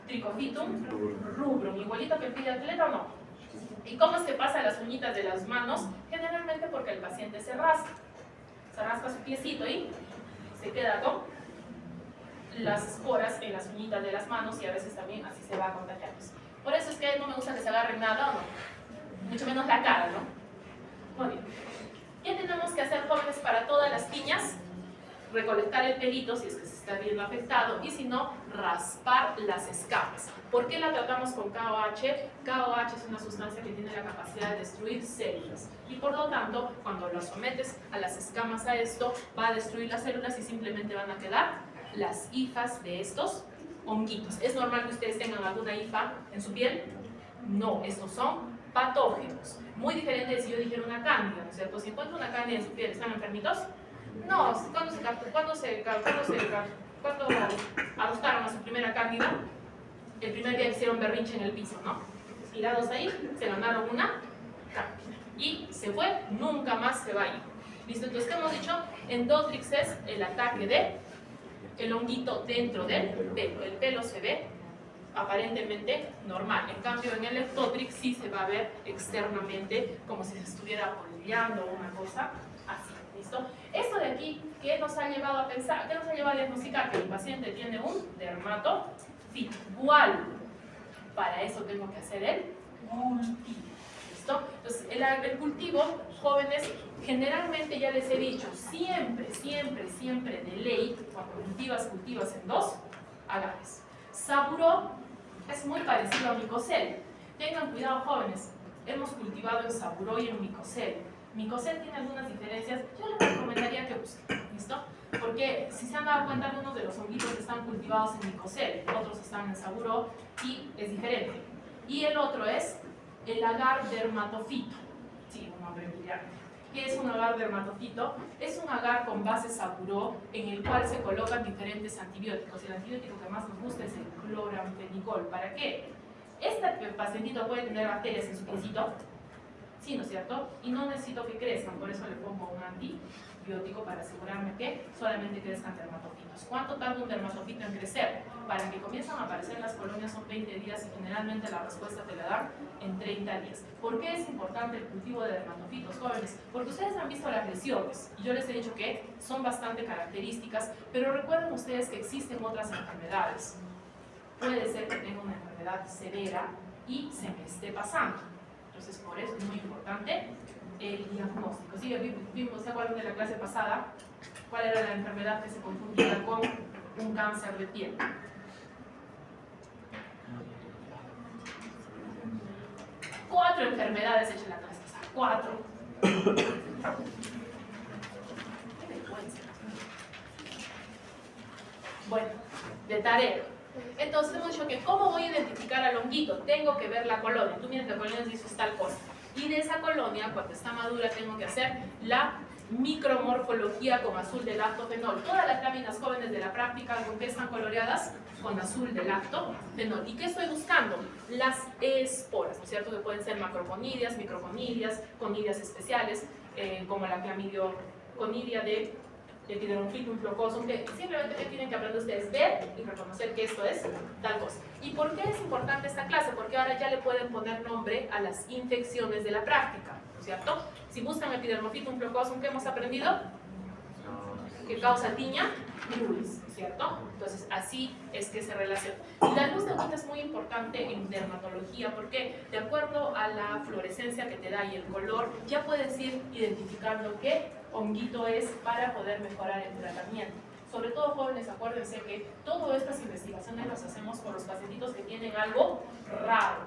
Trichofitum rubrum, igualito que el pie de atleta, ¿o no? ¿Y cómo es que pasa las uñitas de las manos? Generalmente porque el paciente se rasca su piecito y se queda con las esporas en las uñitas de las manos y a veces también así se va a contagiar. Por eso es que no me gusta que se agarren nada, ¿o no? Mucho menos la cara, ¿no? Muy bien. ¿Qué tenemos que hacer, jóvenes, para todas las tiñas? Recolectar el pelito si es que se está viendo afectado y si no, raspar las escamas. ¿Por qué la tratamos con KOH? KOH es una sustancia que tiene la capacidad de destruir células y por lo tanto, cuando lo sometes a las escamas a esto, va a destruir las células y simplemente van a quedar las hifas de estos honguitos. ¿Es normal que ustedes tengan alguna hifa en su piel? No, estos son patógenos. Muy diferente de si yo dijera una cándida, ¿no es cierto? Si encuentro una cándida en su piel, ¿están enfermitos? No, cuando adoptaron a su primera cándida, el primer día hicieron berrinche en el piso, ¿no? Tirados ahí, se ganaron una cándida. Y se fue, nunca más se va a ir. ¿Listo? Entonces, ¿qué hemos dicho? Endotrix es el ataque de el honguito dentro del pelo. El pelo se ve aparentemente normal. En cambio, en el ectotrix sí se va a ver externamente como si se estuviera polillando o una cosa así. ¿Listo? Esto de aquí, ¿qué nos ha llevado a pensar? ¿Qué nos ha llevado a diagnosticar? Que el paciente tiene un dermatofito. ¿Cuál? Para eso tengo que hacer el cultivo. ¿Listo? Entonces, el cultivo, jóvenes, generalmente ya les he dicho, siempre de ley, cuando cultivas en dos agaves. Saburó es muy parecido a micocel. Tengan cuidado, jóvenes, hemos cultivado en saburó y en micocel. Micocel tiene algunas diferencias, yo les recomendaría que busquen, ¿listo? Porque si se han dado cuenta, algunos de los honguitos están cultivados en micocel, otros están en saburó y es diferente. Y el otro es el agar dermatofito. Sí, un nombre brillante. ¿Qué es un agar dermatofito? Es un agar con base saburó en el cual se colocan diferentes antibióticos. El antibiótico que más nos gusta es el cloramfenicol. ¿Para qué? Este pacientito puede tener bacterias en su piecito, sí, ¿no es cierto? Y no necesito que crezcan, por eso le pongo un antibiótico para asegurarme que solamente crezcan dermatofitos. ¿Cuánto tarda un dermatofito en crecer? Para que comiencen a aparecer las colonias son 20 días y generalmente la respuesta te la dan en 30 días. ¿Por qué es importante el cultivo de dermatofitos, jóvenes? Porque ustedes han visto las lesiones y yo les he dicho que son bastante características, pero recuerden ustedes que existen otras enfermedades. Puede ser que tenga una enfermedad severa y se me esté pasando. Entonces, por eso es muy importante el diagnóstico. ¿Sí? Vimos, ¿se acuerdan de la clase pasada? ¿Cuál era la enfermedad que se confundía con un cáncer de piel? Cuatro enfermedades hechas en la clase pasada. 4. Qué vergüenza. Bueno, de tarea. Entonces hemos dicho que ¿cómo voy a identificar al honguito? Tengo que ver la colonia. Tú miras la colonia y dices tal cosa. Y de esa colonia, cuando está madura, tengo que hacer la micromorfología con azul de lactofenol. Todas las láminas jóvenes de la práctica, ¿con qué están coloreadas? Con azul de lactofenol. ¿Y qué estoy buscando? Las esporas, ¿no es cierto? Que pueden ser macroconidias, microconidias, conidias especiales, como la clamidoconidia de Epidermophytum flocosum, que simplemente que tienen que aprender ustedes ver y reconocer que esto es tal cosa. ¿Y por qué es importante esta clase? Porque ahora ya le pueden poner nombre a las infecciones de la práctica, ¿no es cierto? Si buscan Epidermophytum flocosum, ¿qué hemos aprendido? Que causa tiña brulis, ¿cierto? Entonces así es que se relaciona. Y la luz de honguito es muy importante en dermatología porque de acuerdo a la fluorescencia que te da y el color, ya puedes ir identificando qué honguito es para poder mejorar el tratamiento. Sobre todo, jóvenes, acuérdense que todas estas investigaciones las hacemos con los pacientitos que tienen algo raro.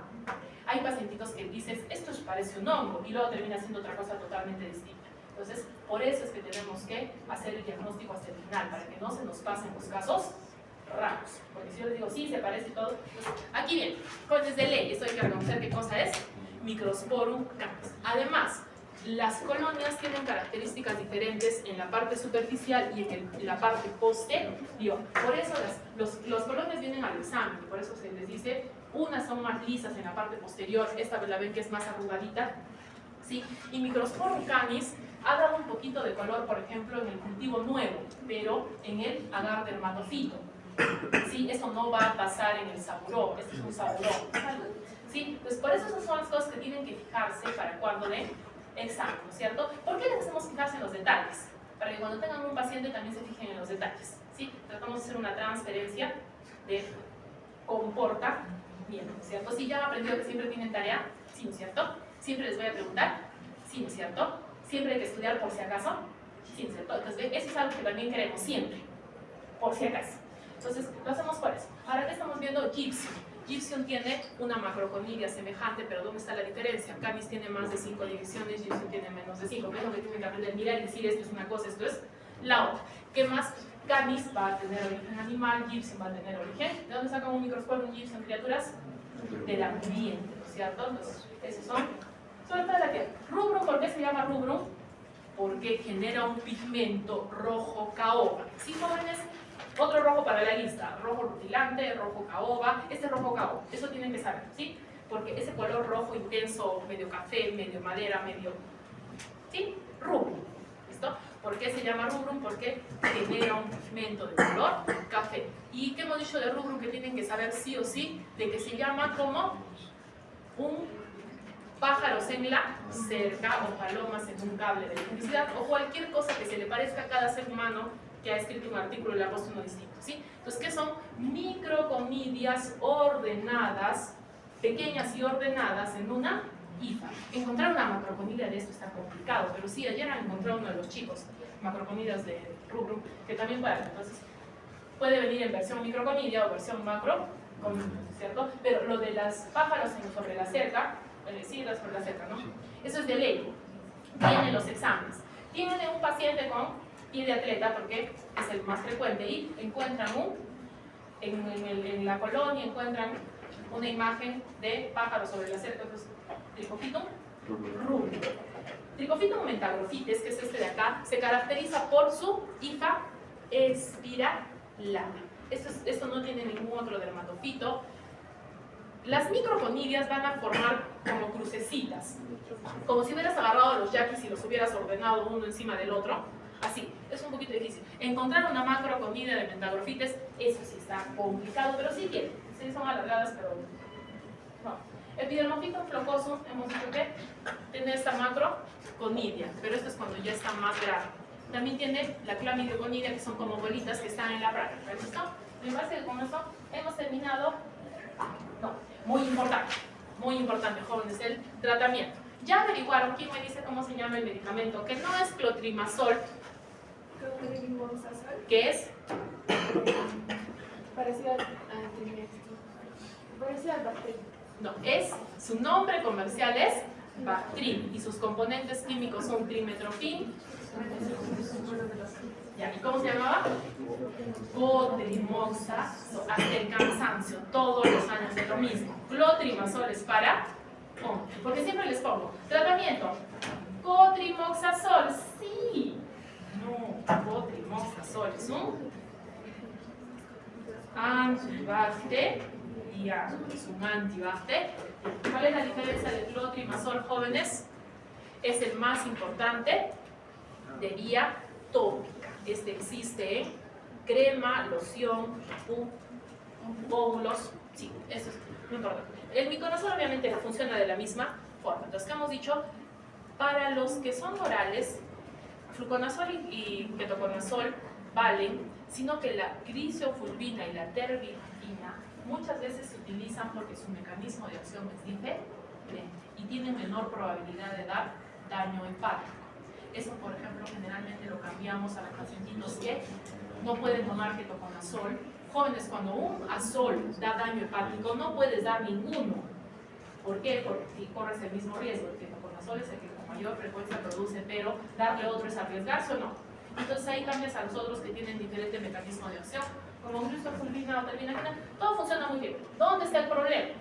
Hay pacientitos que dices, esto parece un hongo, y luego termina siendo otra cosa totalmente distinta. Entonces, por eso es que tenemos que hacer el diagnóstico hasta el final, para que no se nos pasen los casos raros. Porque si yo les digo, sí, se parece y todo, pues aquí viene, jóvenes de ley, esto hay que reconocer qué cosa es, Microsporum canis. Además, las colonias tienen características diferentes en la parte superficial y en la parte posterior. Por eso los colonias vienen al examen, y por eso se les dice, unas son más lisas en la parte posterior, esta la ven que es más arrugadita, ¿sí? Y Microsporum canis ha dado un poquito de color, por ejemplo, en el cultivo nuevo, pero en el agar dermatofito. ¿Sí? Eso no va a pasar en el saburó, este es un saburó. ¿Sí? Entonces, por eso esas son las cosas que tienen que fijarse para cuando den examen, ¿no es cierto? ¿Por qué les hacemos fijarse en los detalles? Para que cuando tengan un paciente también se fijen en los detalles. ¿Sí? Tratamos de hacer una transferencia de comportamiento, ¿no es cierto? Si ya han aprendido que siempre tienen tarea, ¿sí, no es cierto? Siempre les voy a preguntar, ¿sí, no es cierto? Siempre hay que estudiar por si acaso, ¿sí, no es cierto? Entonces, eso es algo que también queremos siempre, por si acaso. Entonces, lo hacemos por eso. Ahora que estamos viendo Gypsum. Gypsum tiene una macroconidia semejante, pero ¿dónde está la diferencia? Canis tiene más de 5 divisiones, Gypsum tiene menos de 5. ¿Qué es lo que tienen que aprender? Mirar y decir, esto es una cosa, esto es la otra. ¿Qué más? Canis va a tener origen animal, Gypsum va a tener origen. ¿De dónde sacan un microscopio, un Gypsum, criaturas? Del ambiente, ¿no es cierto? Entonces, esos son sobre todo la tierra. Rubrum, ¿por qué se llama rubrum? Porque genera un pigmento rojo caoba. ¿Sí, jóvenes? Otro rojo para la lista, rojo rutilante, rojo caoba, este rojo caoba, eso tienen que saber, ¿sí? Porque ese color rojo intenso, medio café, medio madera, medio, ¿sí? Rubrum, ¿listo? ¿Por qué qué se llama rubrum? Porque genera un pigmento de color café. ¿Y qué hemos dicho de rubrum? Que tienen que saber sí o sí de que se llama como un pájaros en la cerca o palomas en un cable de electricidad o cualquier cosa que se le parezca a cada ser humano que ha escrito un artículo y le ha puesto uno distinto, ¿sí? Entonces, ¿qué son? Microcomidias ordenadas, pequeñas y ordenadas en una hifa. Encontrar una macroconidia de esto está complicado, pero sí, ayer han encontrado uno de los chicos, macroconidias de rubrum, que también puede, entonces, puede venir en versión microconidia o versión macroconidia, ¿cierto? Pero lo de las pájaros sobre la cerca, sí, sobre la cerca, ¿no? Eso es de ley. Tienen los exámenes. Tienen un paciente con pie de atleta, porque es el más frecuente, y encuentran en la colonia encuentran una imagen de pájaros sobre la cerca, entonces, Trichophytum rubrum. Trichophytum mentagraphites, que es este de acá, se caracteriza por su hifa espiralada. Esto no tiene ningún otro dermatofito. Las microconidias van a formar como crucecitas, como si hubieras agarrado los yaquis y los hubieras ordenado uno encima del otro. Así, es un poquito difícil. Encontrar una macroconidia de mentagraphites, eso sí está complicado, pero sí tiene. Sí son alargadas, pero no. Epidermophytum flocosum, hemos dicho que tiene esta macroconidia, pero esto es cuando ya está más grave. También tiene la clamidoconidia, que son como bolitas que están en la práctica. ¿Listo? Me parece que con eso hemos terminado. No, muy importante, jóvenes, el tratamiento. Ya averiguaron, ¿quién me dice cómo se llama el medicamento? Que no es clotrimazol. ¿Qué es? Parecido al Bactrim. No, su nombre comercial es Bactrim y sus componentes químicos son trimetropin. ¿Ya? ¿Y cómo se llamaba? Cotrimoxazol, hasta el cansancio, todos los años es lo mismo. Clotrimazol es para hombres, porque siempre les pongo tratamiento. Cotrimoxazol, sí. No, cotrimoxazol es un antibacteriano, es un antibacteriano. ¿Cuál es la diferencia del clotrimazol, jóvenes? Es el más importante de vía tópica. Este existe en crema, loción, óvulos. Sí, eso es muy importante. El miconazol obviamente no funciona de la misma forma. Entonces, ¿qué hemos dicho? Para los que son orales, fluconazol y ketoconazol valen, sino que la criseofulvina y la terbinafina muchas veces se utilizan porque su mecanismo de acción es diferente y tienen menor probabilidad de dar daño hepático. Eso, por ejemplo, generalmente lo cambiamos a los pacientitos que no pueden tomar ketoconazol. Jóvenes, cuando un azol da daño hepático, no puedes dar ninguno. ¿Por qué? Porque corres el mismo riesgo. El ketoconazol es el que con mayor frecuencia produce, pero darle otro es arriesgarse o no. Entonces ahí cambias a los otros que tienen diferente mecanismo de acción, como glutofulvina o terbinafina. Todo funciona muy bien. ¿Dónde está el problema?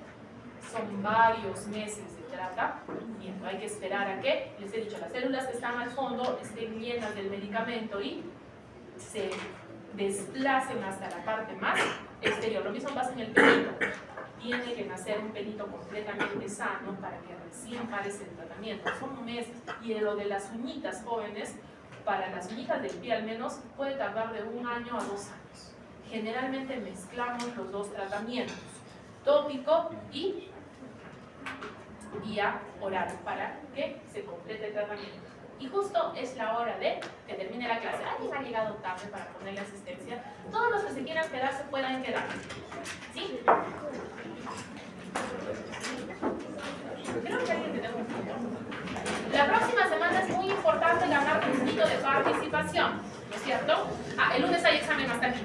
Son varios meses de tratamiento. Hay que esperar a que, les he dicho, las células que están al fondo estén llenas del medicamento y se desplacen hasta la parte más exterior. Lo mismo pasa en el pelito. Tiene que nacer un pelito completamente sano para que recién parece el tratamiento. Son meses. Y de lo de las uñitas, jóvenes, para las uñitas del pie al menos, puede tardar de 1 año a 2 años. Generalmente mezclamos los dos tratamientos, tópico y vía oral, para que se complete el tratamiento. Y justo es la hora de que termine la clase. ¿Alguien ha llegado tarde para ponerle asistencia? Todos los que se quieran quedar se puedan quedar. ¿Sí? Creo que alguien tiene un punto. La próxima semana es muy importante ganar un punto de participación, ¿no es cierto? El lunes hay examen hasta aquí.